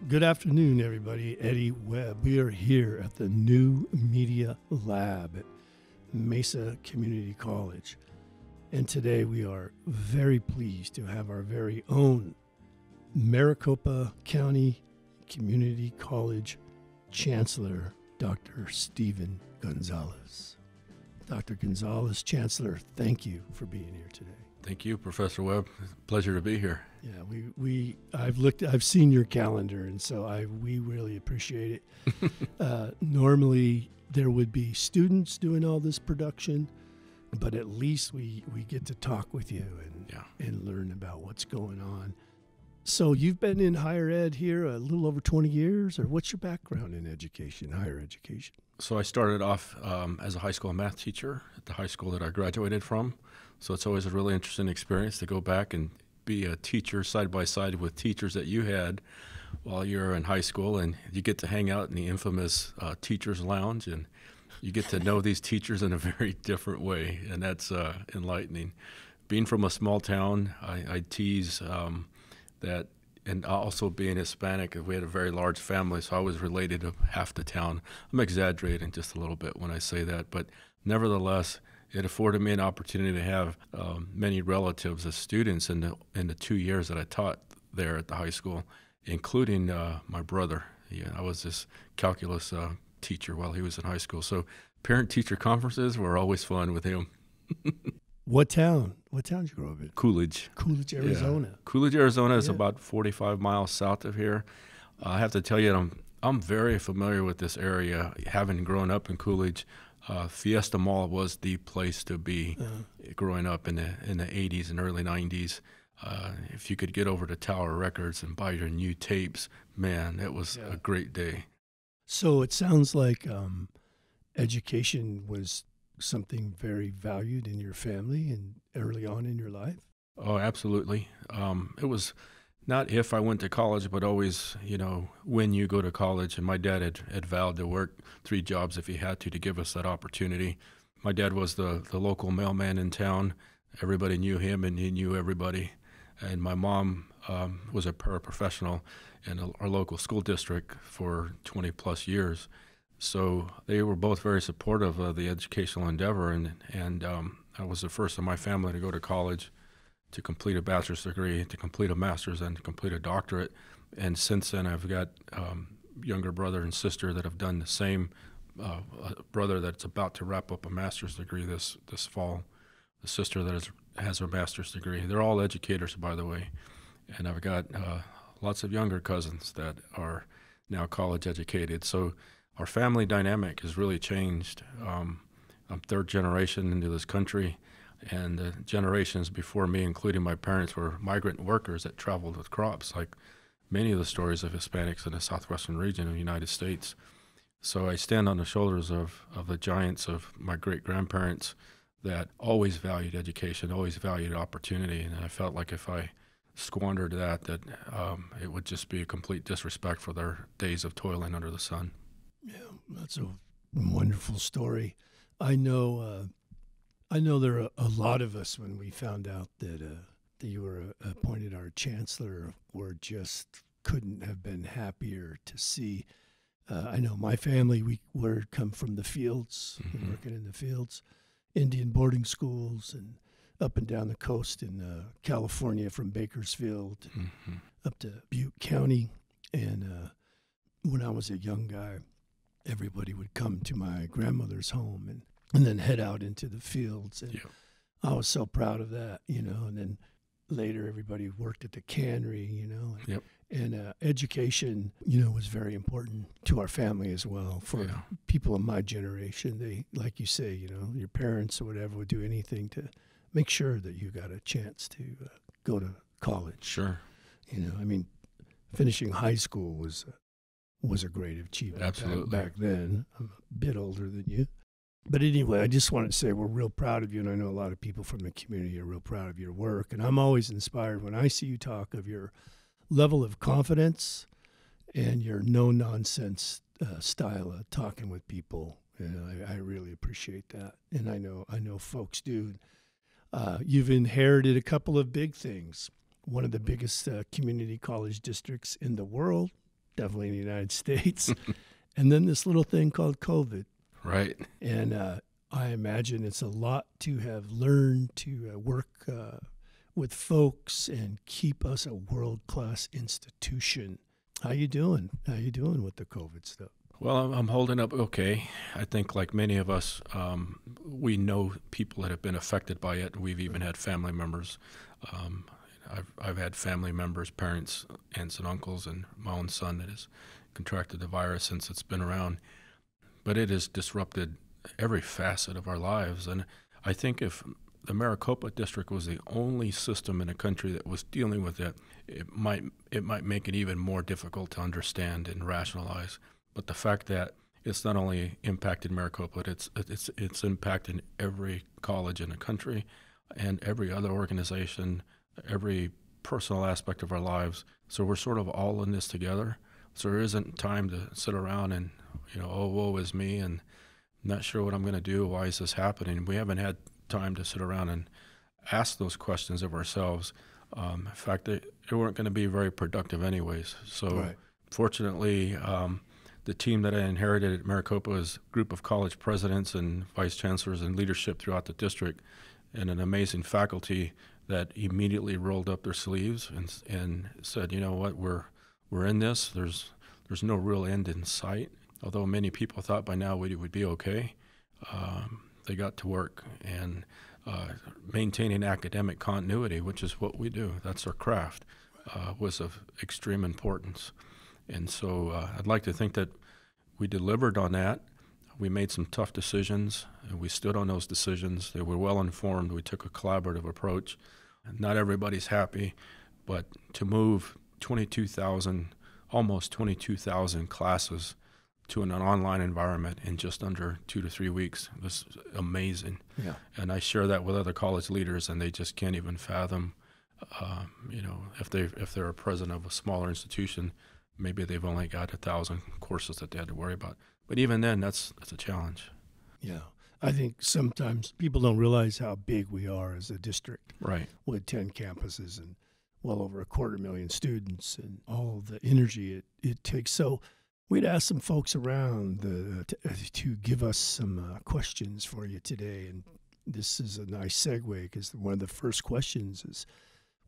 Good afternoon, everybody. Eddie Webb. We are here at the New Media Lab at Mesa Community College. And today we are very pleased to have our very own Maricopa County Community College Chancellor, Dr. Stephen Gonzales. Dr. Gonzales, Chancellor, thank you for being here today. Thank you, Professor Webb. Pleasure to be here. Yeah, I've seen your calendar, and so we really appreciate it. Normally, there would be students doing all this production, but at least we get to talk with you and learn about what's going on. So you've been in higher ed here a little over 20 years, or what's your background in education, higher education? So I started off as a high school math teacher at the high school that I graduated from. So it's always a really interesting experience to go back and be a teacher side by side with teachers that you had while you were in high school, and you get to hang out in the infamous teacher's lounge, and you get to know these teachers in a very different way, and that's enlightening. Being from a small town, I tease that, and also being Hispanic, we had a very large family, so I was related to half the town. I'm exaggerating just a little bit when I say that, but nevertheless, it afforded me an opportunity to have many relatives as students in the 2 years that I taught there at the high school, including my brother. I was this calculus teacher while he was in high school. So parent-teacher conferences were always fun with him. What town? What town did you grow up in? Coolidge. Coolidge, Arizona. Yeah. Coolidge, Arizona is about 45 miles south of here. I have to tell you, I'm very familiar with this area, having grown up in Coolidge. Fiesta Mall was the place to be growing up in the 80s and early 90s. If you could get over to Tower Records and buy your new tapes, man, it was a great day. So it sounds like education was something very valued in your family and early on in your life? Oh, absolutely. It was not if I went to college, but always, when you go to college. And my dad had vowed to work 3 jobs if he had to give us that opportunity. My dad was the local mailman in town. Everybody knew him, and he knew everybody. And my mom was a paraprofessional in our local school district for 20-plus years. So they were both very supportive of the educational endeavor, and I was the first in my family to go to college, to complete a bachelor's degree, to complete a master's, and to complete a doctorate. And since then, I've got younger brother and sister that have done the same. A brother that's about to wrap up a master's degree this fall. The sister that has her master's degree. They're all educators, by the way. And I've got lots of younger cousins that are now college educated. So our family dynamic has really changed. I'm third generation into this country, and the generations before me, including my parents, were migrant workers that traveled with crops, like many of the stories of Hispanics in the southwestern region of the United States. So I stand on the shoulders of the giants of my great-grandparents that always valued education, always valued opportunity, and I felt like if I squandered that it would just be a complete disrespect for their days of toiling under the sun. Yeah, that's a wonderful story. I know there are a lot of us, when we found out that you were appointed our chancellor, were just couldn't have been happier to see. I know my family, we come from the fields, working in the fields, Indian boarding schools, and up and down the coast in California, from Bakersfield up to Butte County. And when I was a young guy, everybody would come to my grandmother's home and then head out into the fields. And I was so proud of that, and then later everybody worked at the cannery, and education, was very important to our family as well. For people of my generation, they, like you say, your parents or whatever would do anything to make sure that you got a chance to go to college. Sure. Finishing high school was a great achievement. Absolutely. Back then. I'm a bit older than you. But anyway, I just want to say we're real proud of you, and I know a lot of people from the community are real proud of your work. And I'm always inspired when I see you talk of your level of confidence and your no-nonsense style of talking with people. And I really appreciate that. And I know folks do. You've inherited a couple of big things. One of the biggest community college districts in the world, definitely in the United States. And then this little thing called COVID. Right. And I imagine it's a lot to have learned to work with folks and keep us a world-class institution. How you doing? How you doing with the COVID stuff? Well, I'm holding up okay. I think like many of us, we know people that have been affected by it. We've even had family members. I've had family members, parents, aunts and uncles, and my own son that has contracted the virus since it's been around. But it has disrupted every facet of our lives. And I think if the Maricopa district was the only system in the country that was dealing with it, it might make it even more difficult to understand and rationalize. But the fact that it's not only impacted Maricopa, it's impacted every college in the country and every other organization, every personal aspect of our lives. So we're sort of all in this together. So there isn't time to sit around and, oh, woe is me, and I'm not sure what I'm going to do. Why is this happening? We haven't had time to sit around and ask those questions of ourselves. In fact, they weren't going to be very productive anyways. So Right. Fortunately, the team that I inherited at Maricopa is a group of college presidents and vice chancellors and leadership throughout the district, and an amazing faculty that immediately rolled up their sleeves and said, you know what, we're in this. There's no real end in sight. Although many people thought by now we would be okay, they got to work and maintaining academic continuity, which is what we do. That's our craft, was of extreme importance. And so I'd like to think that we delivered on that. We made some tough decisions, and we stood on those decisions. They were well informed. We took a collaborative approach. Not everybody's happy, but to move almost 22,000 classes to an online environment in just under 2 to 3 weeks was amazing. Yeah. And I share that with other college leaders, and they just can't even fathom, if they're a president of a smaller institution, maybe they've only got 1,000 courses that they had to worry about. But even then, that's a challenge. Yeah. I think sometimes people don't realize how big we are as a district. Right. With 10 campuses and well over 250,000 students and all the energy it takes. So we'd ask some folks around to give us some questions for you today. And this is a nice segue because one of the first questions is,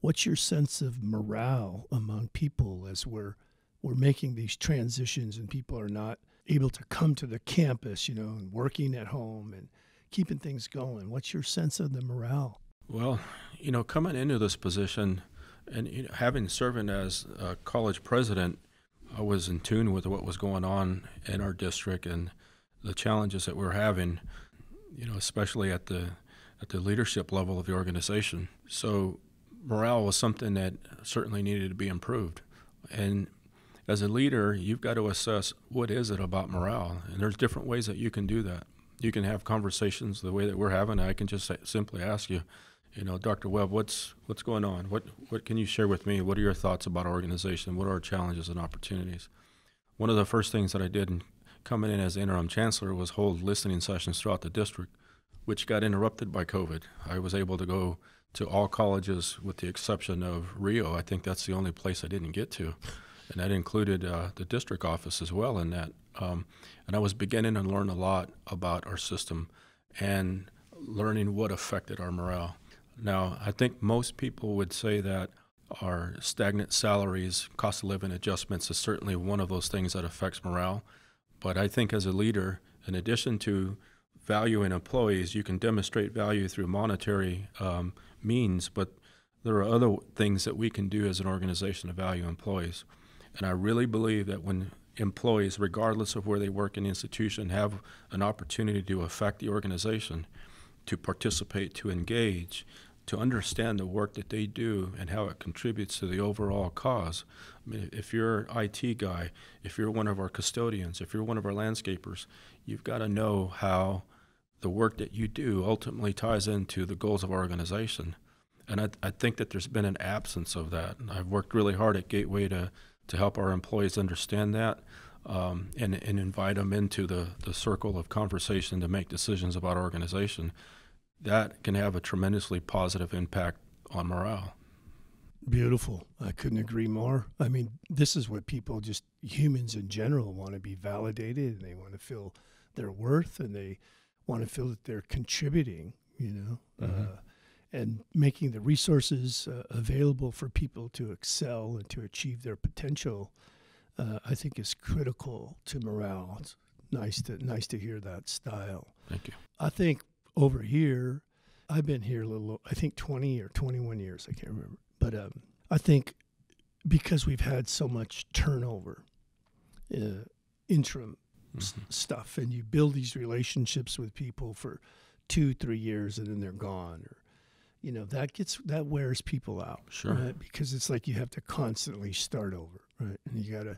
what's your sense of morale among people as we're making these transitions and people are not able to come to the campus, and working at home and keeping things going? What's your sense of the morale? Well, coming into this position and having served as a college president, I was in tune with what was going on in our district and the challenges that we're having, especially at the leadership level of the organization. So morale was something that certainly needed to be improved. And as a leader, you've got to assess what is it about morale. And there's different ways that you can do that. You can have conversations the way that we're having. I can just simply ask you, Dr. Webb, what's going on? What can you share with me? What are your thoughts about our organization? What are our challenges and opportunities? One of the first things that I did coming in as interim chancellor was hold listening sessions throughout the district, which got interrupted by COVID. I was able to go to all colleges with the exception of Rio. I think that's the only place I didn't get to. And that included the district office as well in that. And I was beginning to learn a lot about our system and learning what affected our morale. Now, I think most people would say that our stagnant salaries, cost of living adjustments is certainly one of those things that affects morale. But I think as a leader, in addition to value in employees, you can demonstrate value through monetary means, but there are other things that we can do as an organization to value employees. And I really believe that when employees, regardless of where they work in the institution, have an opportunity to affect the organization, to participate, to engage, to understand the work that they do and how it contributes to the overall cause. I mean, if you're an IT guy, if you're one of our custodians, if you're one of our landscapers, you've got to know how the work that you do ultimately ties into the goals of our organization. And I think that there's been an absence of that. And I've worked really hard at Gateway to help our employees understand that and invite them into the circle of conversation to make decisions about our organization. That can have a tremendously positive impact on morale. Beautiful. I couldn't agree more. I mean, this is what people, just humans in general, want to be validated, and they want to feel their worth, and they want to feel that they're contributing, and making the resources available for people to excel and to achieve their potential, I think is critical to morale. It's nice to hear that style. Thank you. I think over here, I've been here 20 or 21 years, I can't remember. But I think because we've had so much turnover, interim stuff, and you build these relationships with people for 2-3 years and then they're gone, or that wears people out. Sure. Right? Because it's like you have to constantly start over, right? And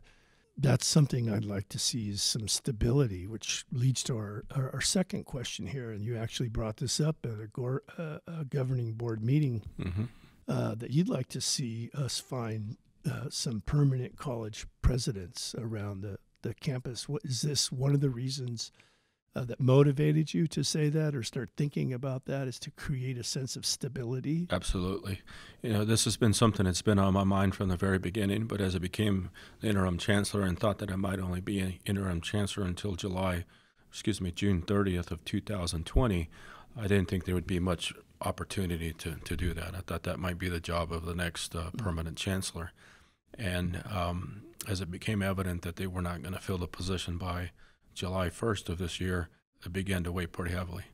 that's something I'd like to see, is some stability, which leads to our second question here. And you actually brought this up at a governing board meeting. That you'd like to see us find some permanent college presidents around the campus. Is this one of the reasons that motivated you to say that or start thinking about that, is to create a sense of stability? Absolutely. This has been something that's been on my mind from the very beginning, but as I became the interim chancellor and thought that I might only be an interim chancellor until June 30th of 2020, I didn't think there would be much opportunity to do that. I thought that might be the job of the next permanent chancellor. And as it became evident that they were not going to fill the position by July 1st of this year, it began to weigh pretty heavily.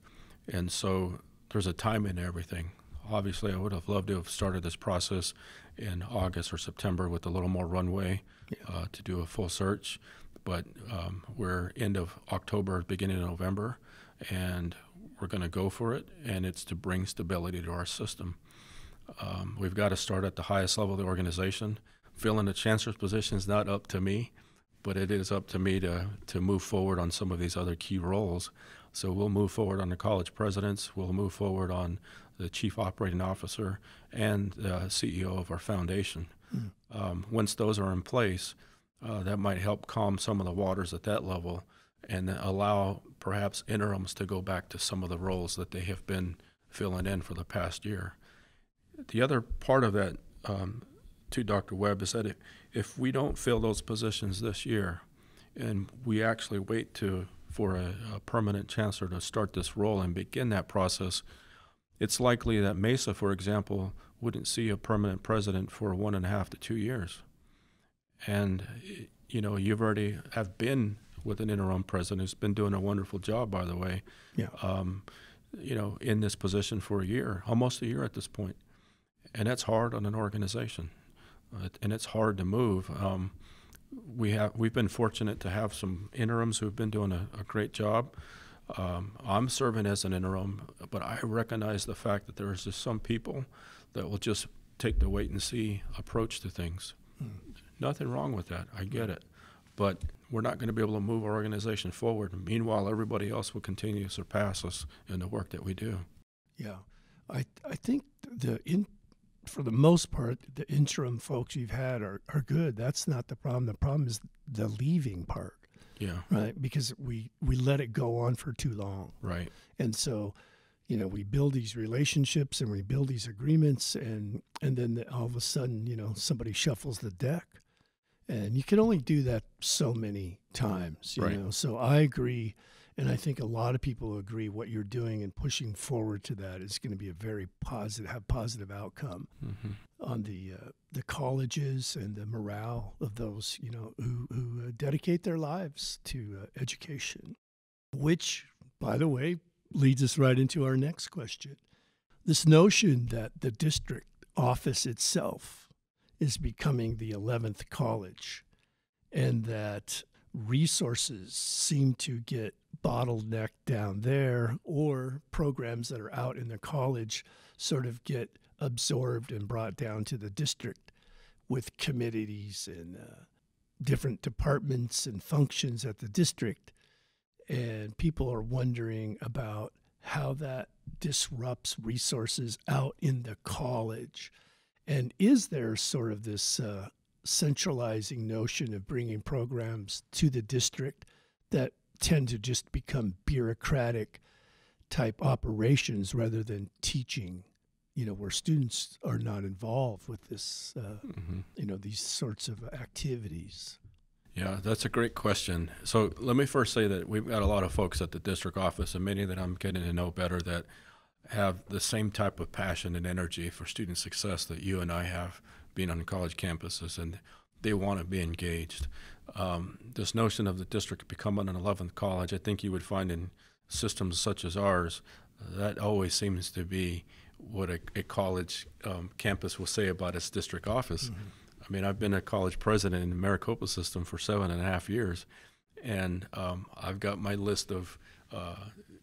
And so there's a timing to everything. Obviously, I would have loved to have started this process in August or September with a little more runway to do a full search. But we're end of October, beginning of November, and we're going to go for it, and it's to bring stability to our system. We've got to start at the highest level of the organization. Filling the chancellor's position is not up to me, but it is up to me to move forward on some of these other key roles. So we'll move forward on the college presidents, we'll move forward on the chief operating officer and the CEO of our foundation. Once those are in place, that might help calm some of the waters at that level and allow perhaps interims to go back to some of the roles that they have been filling in for the past year. The other part of that, to Dr. Webb, is that if we don't fill those positions this year and we actually wait for a permanent chancellor to start this role and begin that process, it's likely that Mesa, for example, wouldn't see a permanent president for 1.5 to 2 years. And, you've already have been with an interim president who's been doing a wonderful job, by the way, in this position for a year, almost a year at this point. And that's hard on an organization, and it's hard to move. We've been fortunate to have some interims who've been doing a great job. I'm serving as an interim, but I recognize the fact that there's just some people that will just take the wait and see approach to things. Nothing wrong with that. I get it. But we're not going to be able to move our organization forward. Meanwhile, everybody else will continue to surpass us in the work that we do. Yeah. I think for the most part, the interim folks you've had are good. That's not the problem. The problem is the leaving part. Yeah. Right. Because we let it go on for too long. Right. And so, we build these relationships and we build these agreements, and then all of a sudden, somebody shuffles the deck. And you can only do that so many times, you know. So I agree, and I think a lot of people agree what you're doing and pushing forward to that is going to be a very positive outcome on the colleges and the morale of those, who dedicate their lives to education, which, by the way, leads us right into our next question. This notion that the district office itself is becoming the 11th college, and that resources seem to get bottlenecked down there, or programs that are out in the college sort of get absorbed and brought down to the district with committees and different departments and functions at the district. And people are wondering about how that disrupts resources out in the college. And is there sort of this centralizing notion of bringing programs to the district that tend to just become bureaucratic type operations rather than teaching, where students are not involved with this, these sorts of activities? Yeah, that's a great question. So let me first say that we've got a lot of folks at the district office, and many that I'm getting to know better, that have the same type of passion and energy for student success that you and I have being on college campuses, and they want to be engaged. This notion of the district becoming an 11th college, I think you would find in systems such as ours, that always seems to be what a college campus will say about its district office. Mm-hmm. I mean, I've been a college president in the Maricopa system for 7.5 years, and I've got my list of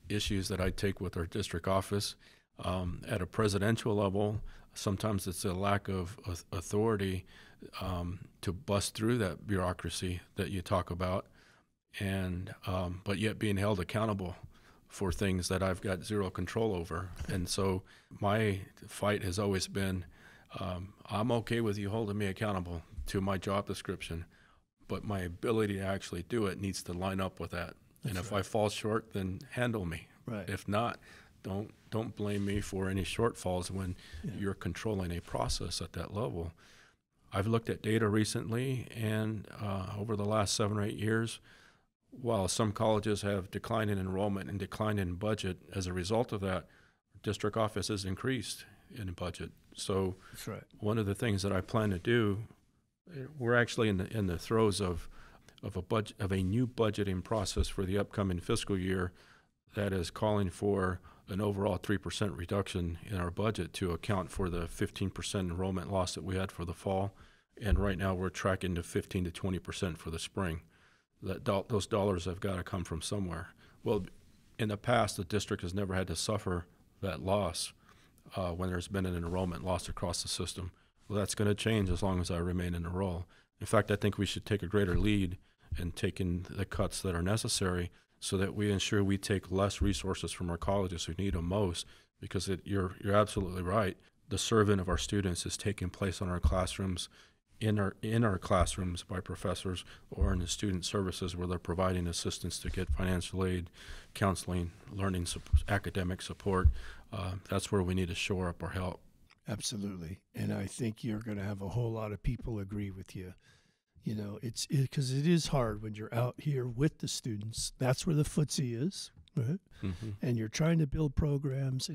issues that I take with our district office. At a presidential level, sometimes it's a lack of authority to bust through that bureaucracy that you talk about, and but yet being held accountable for things that I've got zero control over. And so my fight has always been, I'm okay with you holding me accountable to my job description, but my ability to actually do it needs to line up with that. And if I fall short, then handle me. Right. If not, don't blame me for any shortfalls when you're controlling a process at that level. I've looked at data recently, and over the last 7 or 8 years, while some colleges have declined in enrollment and declined in budget, as a result of that, district office has increased in budget. So that's right. One of the things that I plan to do, we're actually in the throes of a new budgeting process for the upcoming fiscal year that is calling for an overall 3% reduction in our budget to account for the 15% enrollment loss that we had for the fall. And right now we're tracking to 15 to 20% for the spring. Those dollars have got to come from somewhere. Well, in the past, the district has never had to suffer that loss when there's been an enrollment loss across the system. Well, that's going to change as long as I remain in the role. In fact, I think we should take a greater lead in taking the cuts that are necessary so that we ensure we take less resources from our colleges who need them most, because you're absolutely right. The serving of our students is taking place in our classrooms, in our classrooms by professors, or in the student services where they're providing assistance to get financial aid, counseling, learning, academic support. That's where we need to shore up our help. Absolutely. And I think you're going to have a whole lot of people agree with you. It's because it is hard when you're out here with the students. That's where the footsie is, right? Mm-hmm. And you're trying to build programs,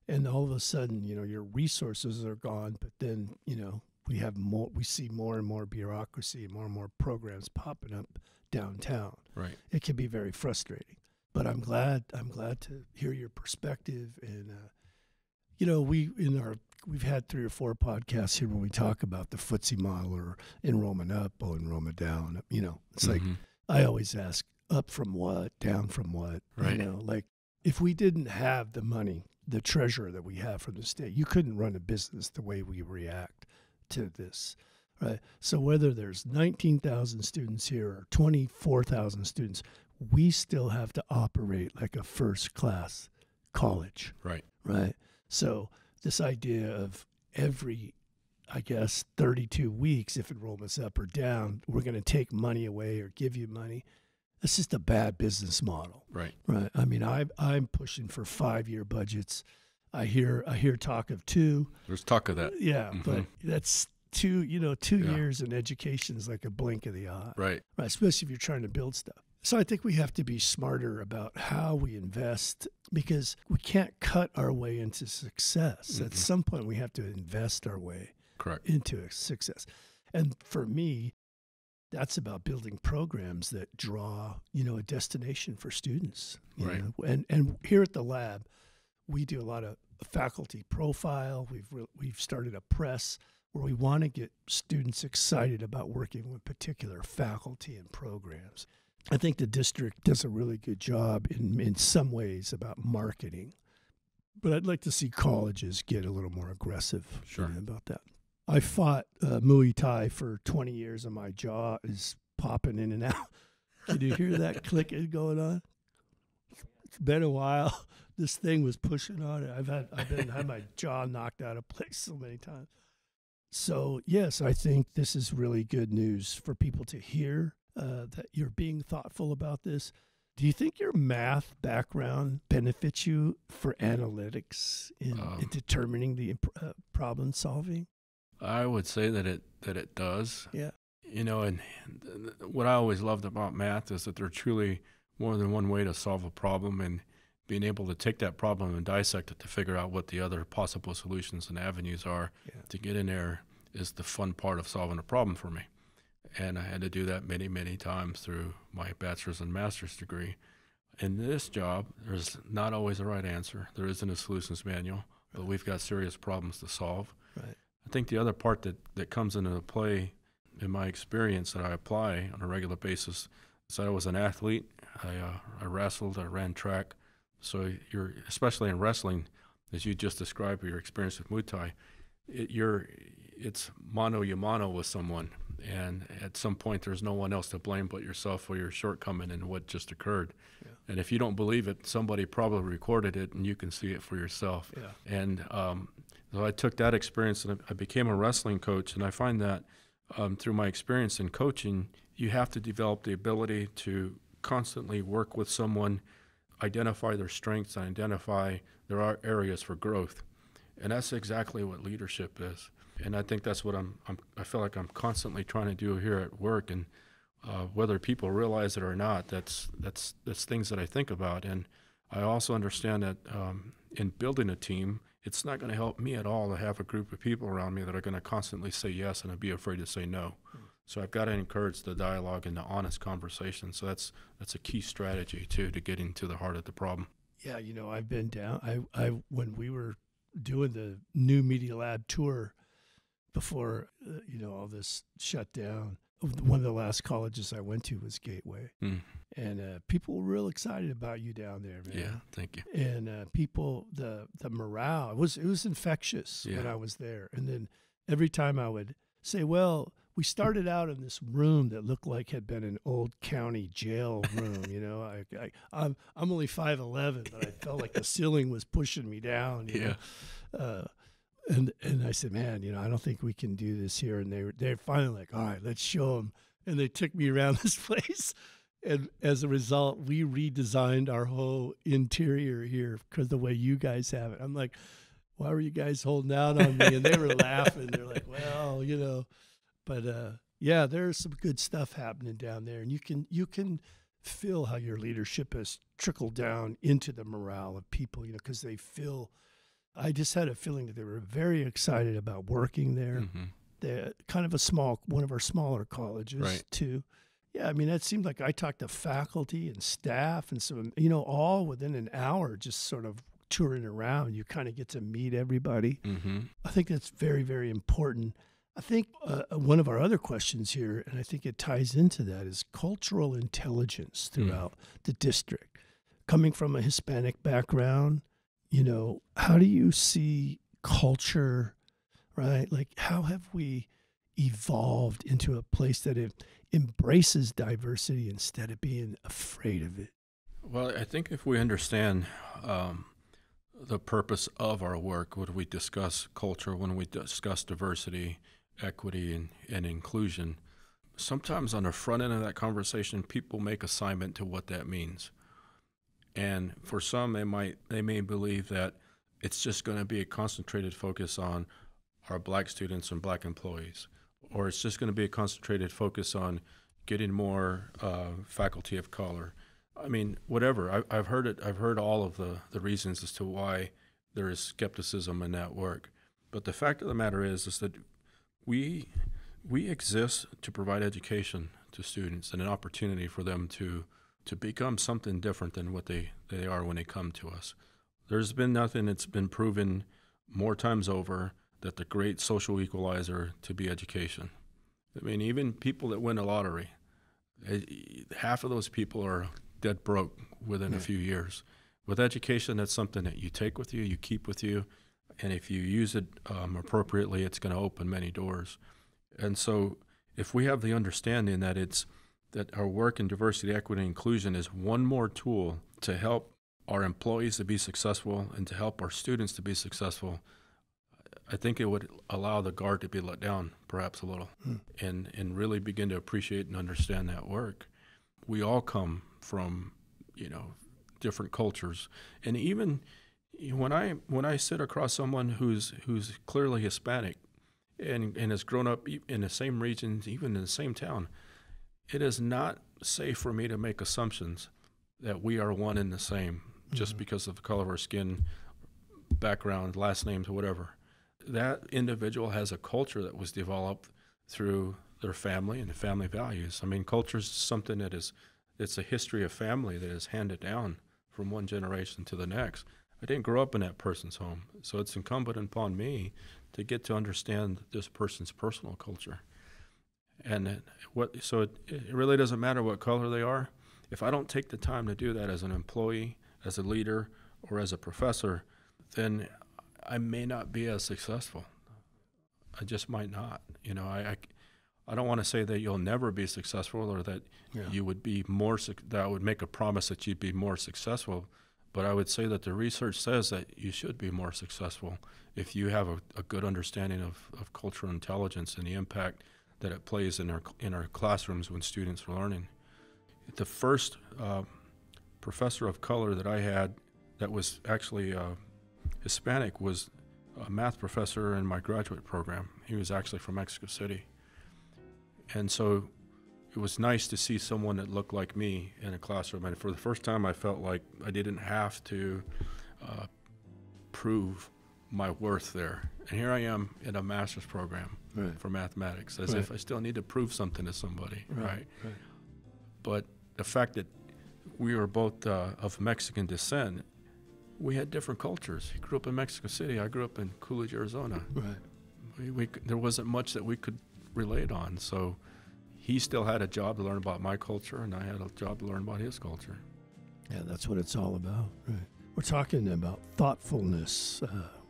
and all of a sudden, your resources are gone. But then, we see more and more bureaucracy, and more programs popping up downtown. Right. It can be very frustrating. But I'm glad to hear your perspective. And we've had 3 or 4 podcasts here when we talk about the footsie model, or enrollment up or enrollment down. It's like I always ask, up from what, down from what? Right. Like if we didn't have the money, the treasurer that we have from the state, you couldn't run a business the way we react to this, right? So whether there's 19,000 students here or 24,000 students, we still have to operate like a first-class college. Right. Right. So this idea of every, 32 weeks, if enrollment's up or down, we're going to take money away or give you money. It's just a bad business model. Right. Right. I mean, I'm pushing for 5-year budgets. I hear talk of 2. There's talk of that. Yeah, but that's 2 years in education is like a blink of the eye. Right. Right. Especially if you're trying to build stuff. So I think we have to be smarter about how we invest, because we can't cut our way into success. Mm-hmm. At some point, we have to invest our way into success. And for me, that's about building programs that draw, a destination for students. Right. And here at the lab, we do a lot of faculty profile. We've started a press where we want to get students excited about working with particular faculty and programs. I think the district does a really good job in some ways about marketing, but I'd like to see colleges get a little more aggressive about that. I fought Muay Thai for 20 years, and my jaw is popping in and out. Did you hear that clicking going on? It's been a while. This thing was pushing on it. I've had my jaw knocked out of place so many times. So yes, I think this is really good news for people to hear. That you're being thoughtful about this. Do you think your math background benefits you for analytics in determining the problem solving? I would say that it does. Yeah. You know, and what I always loved about math is that there's truly more than one way to solve a problem, and being able to take that problem and dissect it to figure out what the other possible solutions and avenues are to get in there is the fun part of solving a problem for me. And I had to do that many, many times through my bachelor's and master's degree. In this job, there's not always a right answer. There isn't a solutions manual, but we've got serious problems to solve. Right. I think the other part that comes into play in my experience that I apply on a regular basis is that I was an athlete. I wrestled, I ran track. So you're, especially in wrestling, as you just described your experience with Muay Thai, it's mano a mano with someone. And at some point, there's no one else to blame but yourself for your shortcoming and what just occurred. Yeah. And if you don't believe it, somebody probably recorded it, and you can see it for yourself. Yeah. And so I took that experience, and I became a wrestling coach. And I find that through my experience in coaching, you have to develop the ability to constantly work with someone, identify their strengths, and identify their areas for growth. And that's exactly what leadership is. And I think that's what I feel like I'm constantly trying to do here at work. And whether people realize it or not, that's things that I think about. And I also understand that in building a team, it's not going to help me at all to have a group of people around me that are going to constantly say yes and be afraid to say no. So I've got to encourage the dialogue and the honest conversation. So that's a key strategy too, to getting to the heart of the problem. Yeah, you know, I've been down. I when we were doing the new Media Lab tour before all this shut down, one of the last colleges I went to was Gateway, and people were real excited about you down there, man. Yeah, thank you. And people, the morale, it was infectious when I was there. And then every time I would say, well, we started out in this room that looked like had been an old county jail room. I'm only 5'11", but I felt like the ceiling was pushing me down. You know? And I said, man, I don't think we can do this here. And they're finally like, all right, let's show them. And they took me around this place. And as a result, we redesigned our whole interior here because the way you guys have it. I'm like, why were you guys holding out on me? And they were laughing. They're like, well, But there's some good stuff happening down there. And you can feel how your leadership has trickled down into the morale of people, because they feel. I just had a feeling that they were very excited about working there. Mm-hmm. They're kind of one of our smaller colleges too. Yeah, I mean, that seemed like I talked to faculty and staff and so, all within an hour, just sort of touring around. You kind of get to meet everybody. Mm-hmm. I think that's very, very important. I think one of our other questions here, and I think it ties into that, is cultural intelligence throughout the district. Coming from a Hispanic background, how do you see culture, right? Like, how have we evolved into a place that embraces diversity instead of being afraid of it? Well, I think if we understand the purpose of our work, when we discuss culture, when we discuss diversity, equity, and inclusion, sometimes on the front end of that conversation, people make assignment to what that means. And for some, they may believe that it's just going to be a concentrated focus on our black students and black employees, or it's just going to be a concentrated focus on getting more faculty of color. I mean, whatever. I've heard it. I've heard all of the reasons as to why there is skepticism in that work. But the fact of the matter is that we exist to provide education to students and an opportunity for them to become something different than what they are when they come to us. There's been nothing that's been proven more times over that the great social equalizer to be education. I mean, even people that win a lottery, half of those people are dead broke within a few years. With education, that's something that you take with you, you keep with you, and if you use it appropriately, it's going to open many doors. And so if we have the understanding that our work in diversity, equity, and inclusion is one more tool to help our employees to be successful and to help our students to be successful, I think it would allow the guard to be let down perhaps a little and really begin to appreciate and understand that work. We all come from different cultures. And even when I sit across someone who's clearly Hispanic and has grown up in the same regions, even in the same town, it is not safe for me to make assumptions that we are one and the same just because of the color of our skin, background, last names, or whatever. That individual has a culture that was developed through their family and the family values. I mean, culture is something it's a history of family that is handed down from one generation to the next. I didn't grow up in that person's home, so it's incumbent upon me to get to understand this person's personal culture. And it really doesn't matter what color they are. If I don't take the time to do that as an employee, as a leader, or as a professor, then I may not be as successful. I just might not. I don't want to say that you'll never be successful or that you would be that I would make a promise that you'd be more successful, but I would say that the research says that you should be more successful if you have a good understanding of cultural intelligence and the impact that it plays in our classrooms when students are learning. The first professor of color that I had that was actually Hispanic was a math professor in my graduate program. He was actually from Mexico City. And so it was nice to see someone that looked like me in a classroom. And for the first time, I felt like I didn't have to prove my worth there. And here I am in a master's program for mathematics, as if I still need to prove something to somebody, right? But the fact that we were both of Mexican descent, we had different cultures. He grew up in Mexico City. I grew up in Coolidge, Arizona. There wasn't much that we could relate on. So he still had a job to learn about my culture, and I had a job to learn about his culture. Yeah, that's what it's all about. Right. We're talking about thoughtfulness.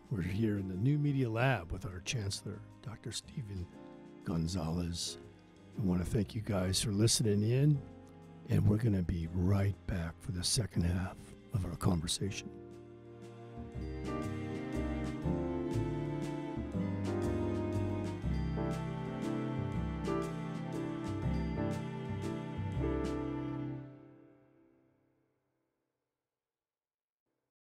We're here in the New Media Lab with our Chancellor, Dr. Stephen Gonzales. I want to thank you guys for listening in, and we're going to be right back for the second half of our conversation.